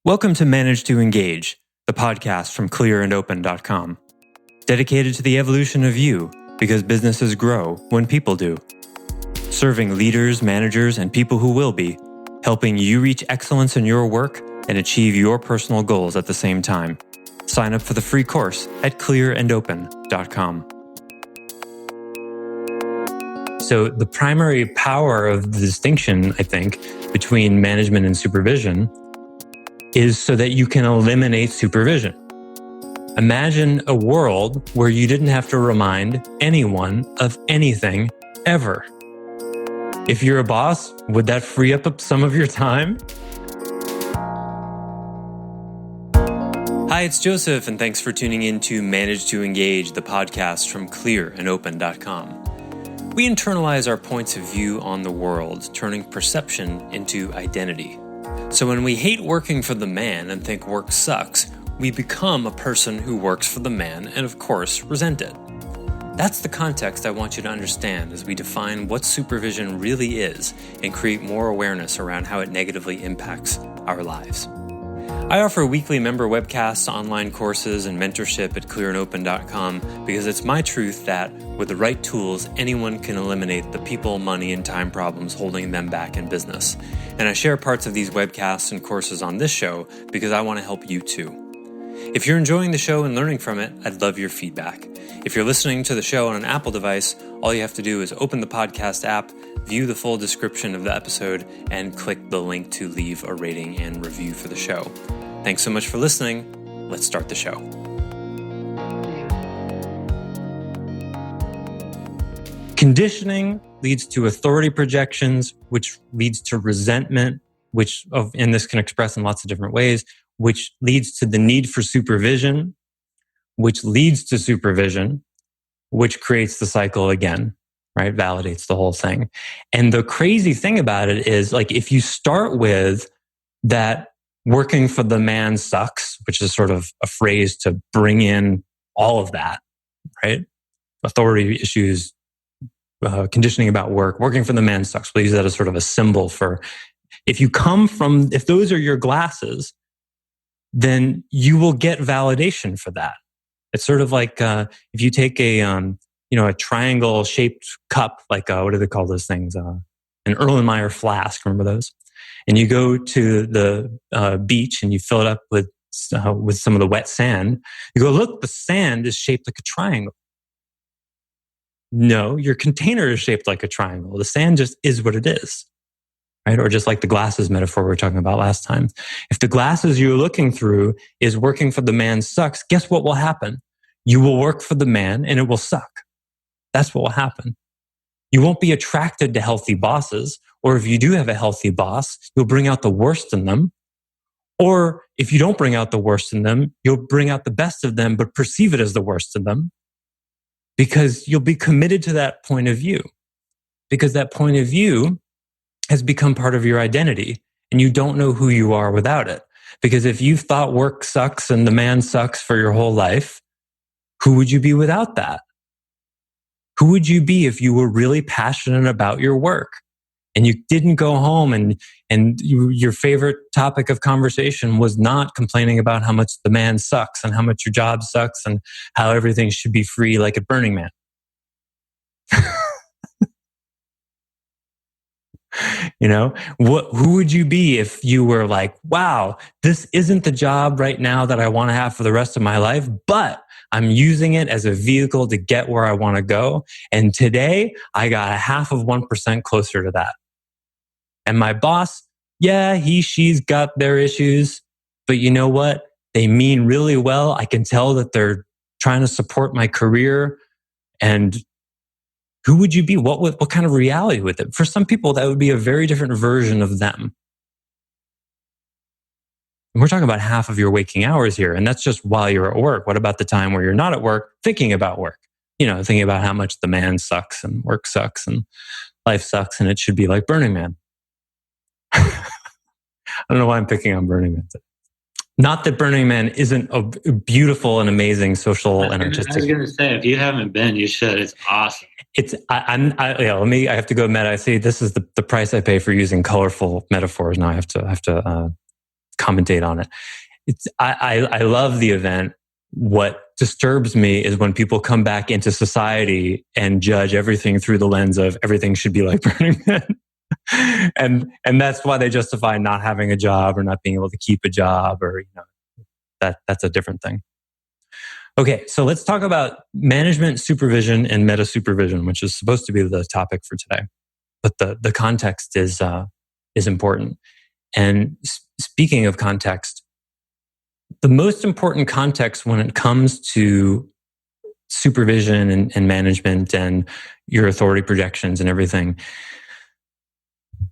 Welcome to Manage to Engage, the podcast from clearandopen.com. Dedicated to the evolution of you, because businesses grow when people do. Serving leaders, managers, and people who will be, helping you reach excellence in your work and achieve your personal goals at the same time. Sign up for the free course at clearandopen.com. So the primary power of the distinction, I think, between management and supervision is so that you can eliminate supervision. Imagine a world where you didn't have to remind anyone of anything ever. If you're a boss, would that free up some of your time? Hi, it's Joseph, and thanks for tuning in to Manage to Engage, the podcast from clearandopen.com. We internalize our points of view on the world, turning perception into identity. So when we hate working for the man and think work sucks, we become a person who works for the man and, of course, resent it. That's the context I want you to understand as we define what supervision really is and create more awareness around how it negatively impacts our lives. I offer weekly member webcasts, online courses, and mentorship at clearandopen.com because it's my truth that, with the right tools, anyone can eliminate the people, money, and time problems holding them back in business. And I share parts of these webcasts and courses on this show because I want to help you too. If you're enjoying the show and learning from it, I'd love your feedback. If you're listening to the show on an Apple device, all you have to do is open the podcast app, view the full description of the episode, and click the link to leave a rating and review for the show. Thanks so much for listening. Let's start the show. Conditioning leads to authority projections, which leads to resentment, and this can express in lots of different ways, which leads to the need for supervision, which leads to supervision, which creates the cycle again, right? Validates the whole thing. And the crazy thing about it is, like, if you start with that working for the man sucks, which is sort of a phrase to bring in all of that, right? Authority issues, conditioning about work, working for the man sucks. We'll use that as sort of a symbol for, if those are your glasses, then you will get validation for that. It's sort of like if you take a triangle-shaped cup, like what do they call those things? An Erlenmeyer flask. Remember those? And you go to the beach and you fill it up with some of the wet sand. You go, look, the sand is shaped like a triangle. No, your container is shaped like a triangle. The sand just is what it is. Right? Or just like the glasses metaphor we were talking about last time. If the glasses you're looking through is working for the man sucks, guess what will happen? You will work for the man and it will suck. That's what will happen. You won't be attracted to healthy bosses, or if you do have a healthy boss, you'll bring out the worst in them. Or if you don't bring out the worst in them, you'll bring out the best of them, but perceive it as the worst of them because you'll be committed to that point of view. Because that point of view has become part of your identity and you don't know who you are without it. Because if you've thought work sucks and the man sucks for your whole life, who would you be without that? Who would you be if you were really passionate about your work and you didn't go home and your favorite topic of conversation was not complaining about how much the man sucks and how much your job sucks and how everything should be free like at Burning Man? Who would you be if you were like, wow, this isn't the job right now that I want to have for the rest of my life, but I'm using it as a vehicle to get where I want to go. And today I got 0.5% closer to that. And my boss, yeah, she's got their issues, but you know what? They mean really well. I can tell that they're trying to support my career. And who would you be? What kind of reality with it? For some people, that would be a very different version of them. And we're talking about half of your waking hours here, and that's just while you're at work. What about the time where you're not at work, thinking about work? Thinking about how much the man sucks and work sucks and life sucks, and it should be like Burning Man. I don't know why I'm picking on Burning Man. Not that Burning Man isn't a beautiful and amazing social and artistic. I was going to say, if you haven't been, you should. It's awesome. I have to go meta. I see this is the price I pay for using colorful metaphors. Now I have to commentate on it. I love the event. What disturbs me is when people come back into society and judge everything through the lens of everything should be like Burning Man. and that's why they justify not having a job or not being able to keep a job, or that's a different thing. Okay, so let's talk about management supervision and meta-supervision, which is supposed to be the topic for today. But the context is important. And speaking of context, the most important context when it comes to supervision and management and your authority projections and everything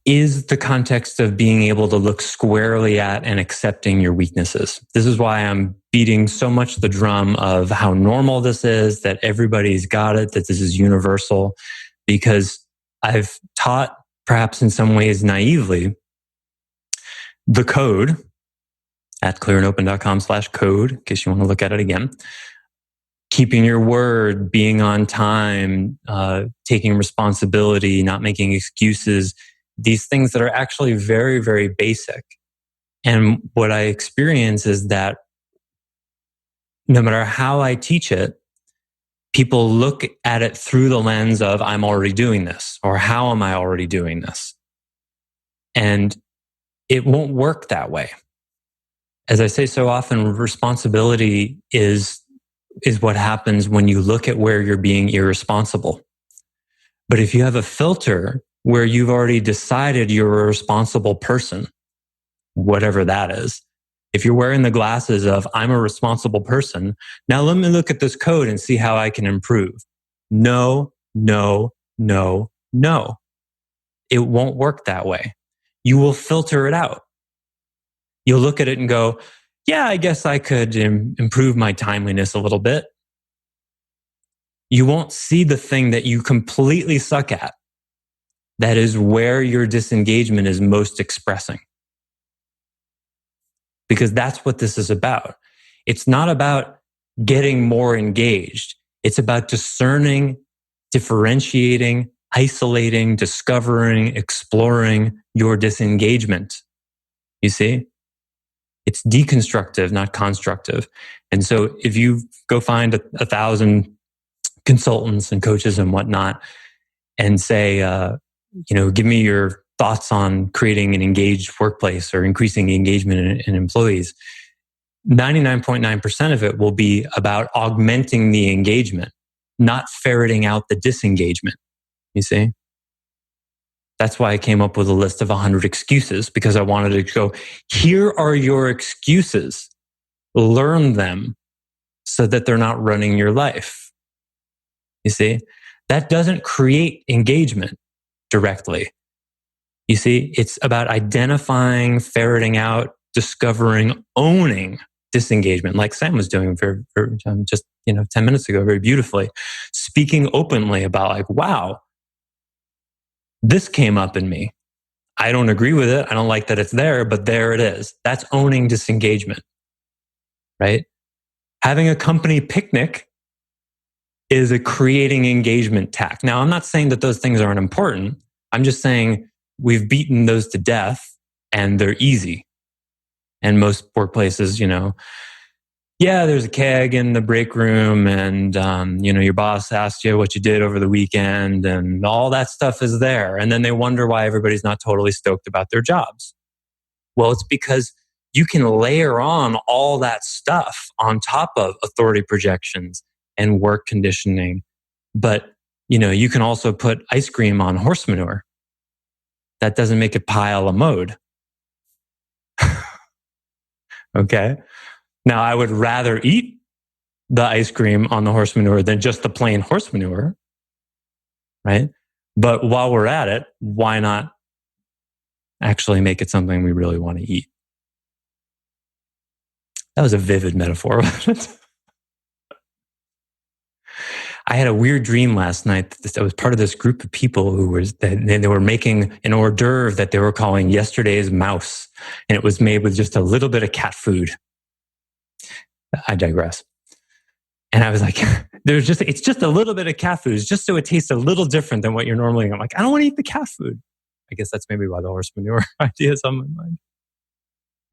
is the context of being able to look squarely at and accepting your weaknesses. This is why I'm beating so much the drum of how normal this is, that everybody's got it, that this is universal, because I've taught, perhaps in some ways naively, the code at clearandopen.com/code, in case you want to look at it again. Keeping your word, being on time, taking responsibility, not making excuses, these things that are actually very, very basic. And what I experience is that no matter how I teach it, people look at it through the lens of, I'm already doing this, or how am I already doing this? And it won't work that way. As I say so often, responsibility is what happens when you look at where you're being irresponsible. But if you have a filter where you've already decided you're a responsible person, whatever that is, if you're wearing the glasses of, I'm a responsible person, now let me look at this code and see how I can improve. No, no, no, no. It won't work that way. You will filter it out. You'll look at it and go, yeah, I guess I could improve my timeliness a little bit. You won't see the thing that you completely suck at. That is where your disengagement is most expressing. Because that's what this is about. It's not about getting more engaged. It's about discerning, differentiating, isolating, discovering, exploring your disengagement. You see? It's deconstructive, not constructive. And so if you go find 1,000 consultants and coaches and whatnot and say, give me your thoughts on creating an engaged workplace or increasing engagement in employees, 99.9% of it will be about augmenting the engagement, not ferreting out the disengagement. You see? That's why I came up with a list of 100 excuses, because I wanted to go, here are your excuses. Learn them so that they're not running your life. You see? That doesn't create engagement directly. You see, it's about identifying, ferreting out, discovering, owning disengagement, like Sam was doing just 10 minutes ago, very beautifully, speaking openly about like, wow, this came up in me. I don't agree with it. I don't like that it's there, but there it is. That's owning disengagement, right? Having a company picnic is a creating engagement tack. Now, I'm not saying that those things aren't important. I'm just saying we've beaten those to death and they're easy. And most workplaces, there's a keg in the break room and, your boss asked you what you did over the weekend and all that stuff is there. And then they wonder why everybody's not totally stoked about their jobs. Well, it's because you can layer on all that stuff on top of authority projections and work conditioning. But, you can also put ice cream on horse manure. That doesn't make it pile a mode. Okay. Now, I would rather eat the ice cream on the horse manure than just the plain horse manure, right? But while we're at it, why not actually make it something we really want to eat? That was a vivid metaphor. I had a weird dream last night that I was part of this group of people they were making an hors d'oeuvre that they were calling yesterday's mouse. And it was made with just a little bit of cat food. I digress. And I was like, it's just a little bit of cat food, just so it tastes a little different than what you're normally. I'm like, I don't want to eat the cat food. I guess that's maybe why the horse manure idea is on my mind.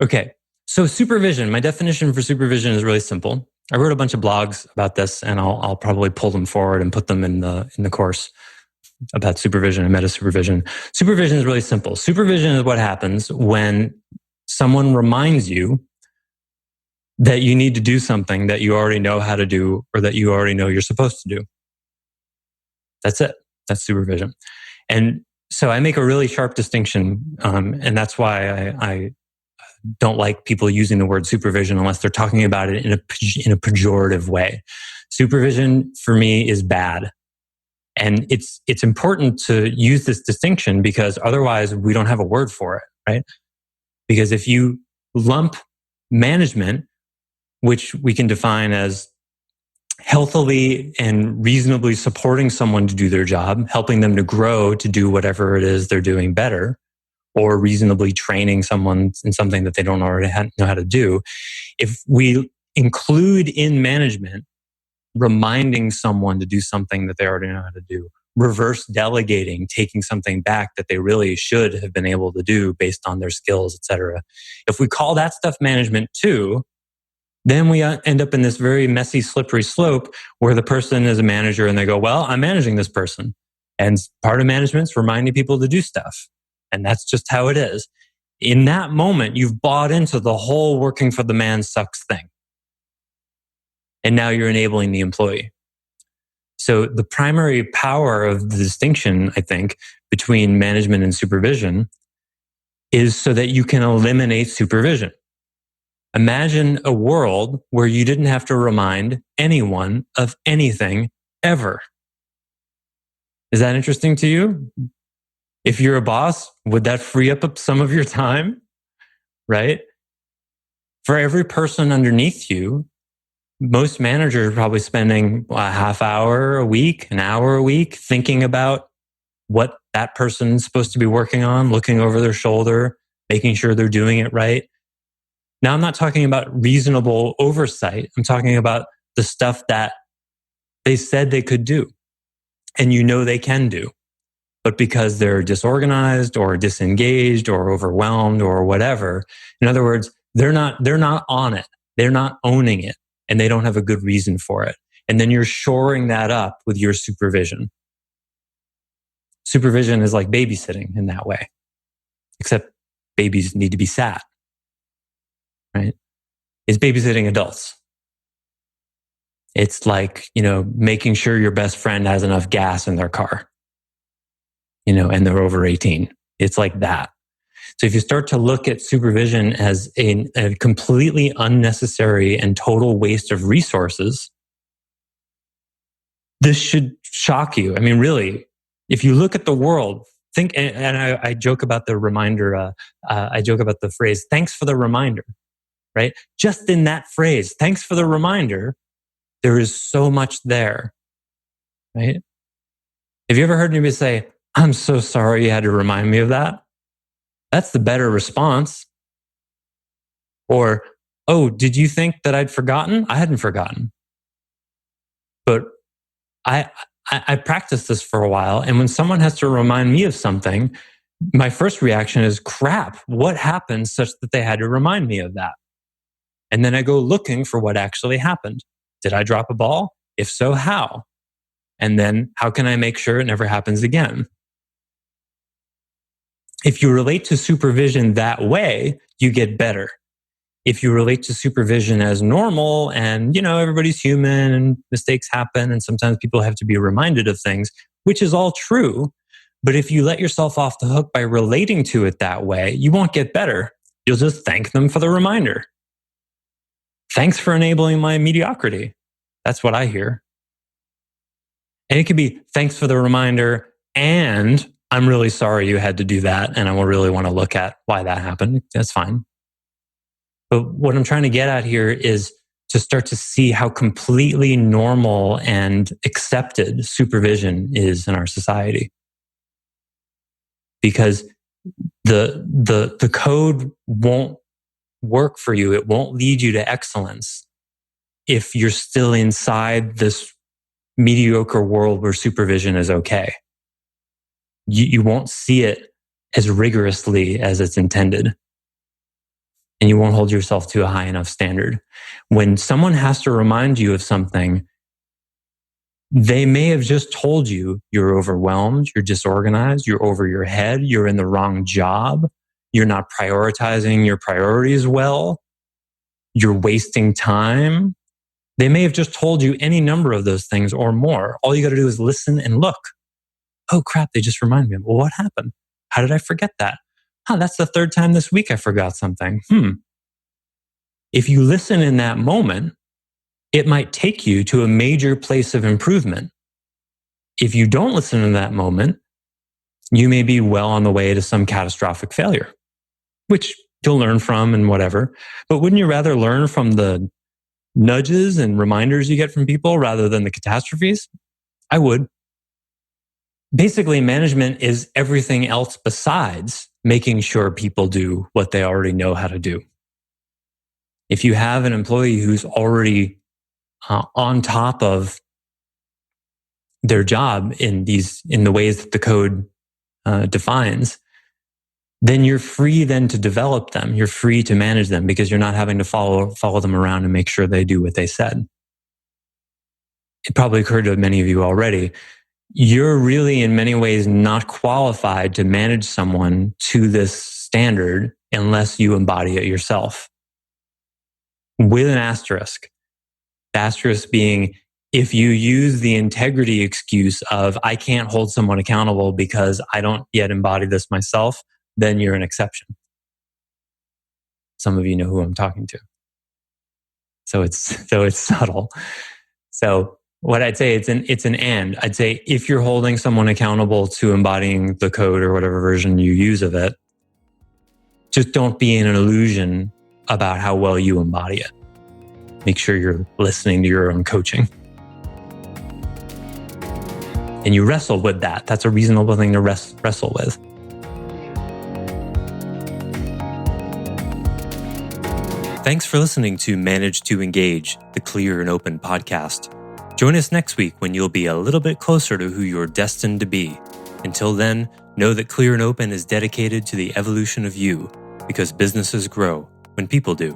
Okay. So supervision, my definition for supervision is really simple. I wrote a bunch of blogs about this, and I'll probably pull them forward and put them in the course about supervision and meta-supervision. Supervision is really simple. Supervision is what happens when someone reminds you that you need to do something that you already know how to do or that you already know you're supposed to do. That's it. That's supervision. And so I make a really sharp distinction, and that's why I don't like people using the word supervision unless they're talking about it in a pejorative way. Supervision for me is bad. And it's important to use this distinction because otherwise we don't have a word for it, right? Because if you lump management, which we can define as healthily and reasonably supporting someone to do their job, helping them to grow to do whatever it is they're doing better, or reasonably training someone in something that they don't already know how to do. If we include in management reminding someone to do something that they already know how to do, reverse delegating, taking something back that they really should have been able to do based on their skills, etc. If we call that stuff management too, then we end up in this very messy, slippery slope where the person is a manager and they go, well, I'm managing this person. And part of management's reminding people to do stuff. And that's just how it is. In that moment, you've bought into the whole working for the man sucks thing. And now you're enabling the employee. So the primary power of the distinction, I think, between management and supervision is so that you can eliminate supervision. Imagine a world where you didn't have to remind anyone of anything ever. Is that interesting to you? If you're a boss, would that free up some of your time? Right? For every person underneath you, most managers are probably spending a half hour a week, an hour a week, thinking about what that person's supposed to be working on, looking over their shoulder, making sure they're doing it right. Now, I'm not talking about reasonable oversight. I'm talking about the stuff that they said they could do and you know they can do. But because they're disorganized or disengaged or overwhelmed or whatever, in other words, they're not on it. They're not owning it and they don't have a good reason for it. And then you're shoring that up with your supervision. Supervision is like babysitting in that way, except babies need to be sat. Right? It's babysitting adults. It's like, making sure your best friend has enough gas in their car, and they're over 18. It's like that. So if you start to look at supervision as a completely unnecessary and total waste of resources, this should shock you. I mean, really, if you look at the world, think, and I joke about the reminder, I joke about the phrase, thanks for the reminder. Right? Just in that phrase, thanks for the reminder, there is so much there. Right? Have you ever heard anybody say, I'm so sorry you had to remind me of that? That's the better response. Or, oh, did you think that I'd forgotten? I hadn't forgotten. But I practiced this for a while. And when someone has to remind me of something, my first reaction is, crap, what happened such that they had to remind me of that? And then I go looking for what actually happened. Did I drop a ball? If so, how? And then how can I make sure it never happens again? If you relate to supervision that way, you get better. If you relate to supervision as normal and, everybody's human and mistakes happen and sometimes people have to be reminded of things, which is all true. But if you let yourself off the hook by relating to it that way, you won't get better. You'll just thank them for the reminder. Thanks for enabling my mediocrity. That's what I hear. And it could be thanks for the reminder and I'm really sorry you had to do that and I will really want to look at why that happened. That's fine. But what I'm trying to get at here is to start to see how completely normal and accepted supervision is in our society. Because the code won't work for you. It won't lead you to excellence if you're still inside this mediocre world where supervision is okay. You won't see it as rigorously as it's intended. and you won't hold yourself to a high enough standard. When someone has to remind you of something, they may have just told you you're overwhelmed, you're disorganized, you're over your head, you're in the wrong job, you're not prioritizing your priorities well, you're wasting time. They may have just told you any number of those things or more. All you got to do is listen and look. Oh crap, they just reminded me. Well, what happened? How did I forget that? That's the third time this week I forgot something. If you listen in that moment, it might take you to a major place of improvement. If you don't listen in that moment, you may be well on the way to some catastrophic failure, which you'll learn from and whatever. But wouldn't you rather learn from the nudges and reminders you get from people rather than the catastrophes? I would. Basically, management is everything else besides making sure people do what they already know how to do. If you have an employee who's already on top of their job in the ways that the code defines, then you're free then to develop them. You're free to manage them because you're not having to follow them around and make sure they do what they said. It probably occurred to many of you already. You're really in many ways not qualified to manage someone to this standard unless you embody it yourself. With an asterisk. The asterisk being, if you use the integrity excuse of, I can't hold someone accountable because I don't yet embody this myself, then you're an exception. Some of you know who I'm talking to. So it's subtle. So what I'd say, it's an and. I'd say if you're holding someone accountable to embodying the code or whatever version you use of it, just don't be in an illusion about how well you embody it. Make sure you're listening to your own coaching. And you wrestle with that. That's a reasonable thing to wrestle with. Thanks for listening to Manage to Engage, the Clear and Open podcast. Join us next week when you'll be a little bit closer to who you're destined to be. Until then, know that Clear and Open is dedicated to the evolution of you, because businesses grow when people do.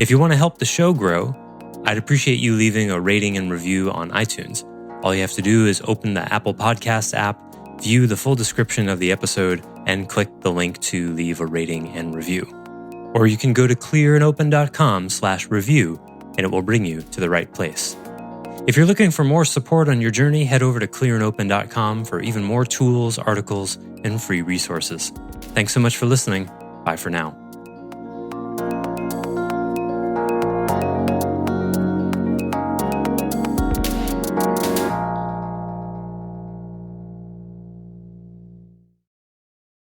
If you want to help the show grow, I'd appreciate you leaving a rating and review on iTunes. All you have to do is open the Apple Podcasts app, view the full description of the episode, and click the link to leave a rating and review. Or you can go to clearandopen.com/review, and it will bring you to the right place. If you're looking for more support on your journey, head over to clearandopen.com for even more tools, articles, and free resources. Thanks so much for listening. Bye for now.